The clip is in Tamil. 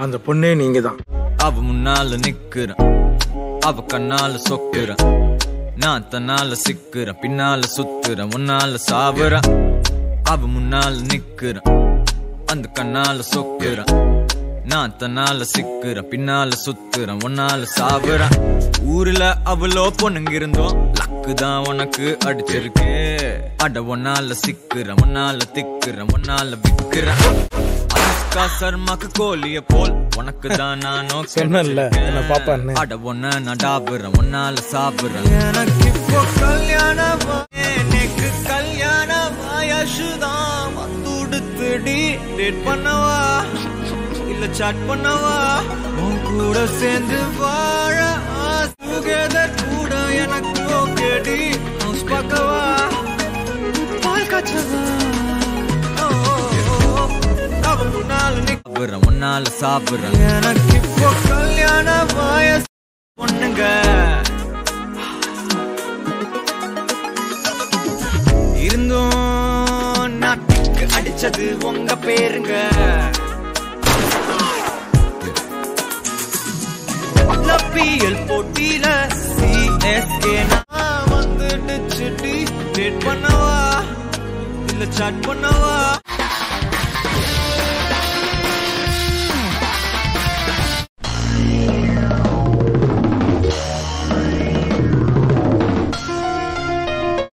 அந்த பொண்ணே நீங்க தான். அவ முன்னால நிக்கிறேன், அவ கண்ணால சொக்குறேன், நான் தன்னால சிக்கிறேன், பின்னால சுத்துறேன், முன்னால சாவுறேன். அவ முன்னால நிக்கிறேன், அந்த கண்ணால சொக்குறேன், நான் தன்னால சிக்கிறேன், பின்னால சுத்துறேன், முன்னால சாவுறேன். ஊர்ல அவ்வளோ பொண்ணுங்க இருந்தோம், லக்கு தான் உனக்கு அடிச்சிருக்கு. அட ஒன்னால சிக்கிறேன், முன்னால திக்கிறேன், முன்னால விக்கிறேன். அனுஷ்கா சர்மாக்கு கோலிய போல் உனக்கு தான் நானும் சொன்னேன்ல என்ன பாப்பான்னு. அட ஒன்ன நான் டாபுறேன், முன்னால சாப்பிடுறேன். எனக்கு இப்போ கல்யாணமா, எனக்கு கல்யாணமா, யசுதான் வந்துடுத்துடி. டேட் பண்ணவா இல்ல சாட் பண்ணவா, உன் கூட சேர்ந்து வாழ டுகெதர் கூட எனக்கு ஓகேடி. ஹவுஸ் பார்க்கவா, பால் காய்ச்சவா, அவ முன்னால நிக்கிறேன், முன்னால சாப்பிடுறேன். எனக்கு இப்போ கல்யாண வயசு பொண்ணுங்க இருந்தும் நாட்டுக்கு அடிச்சது உங்க பேருங்க. பிஎல் போட்டியில சிஎஸ்கே வந்துடுச்சு. டேட் பண்ணவா இல்ல சாட் பண்ணவா,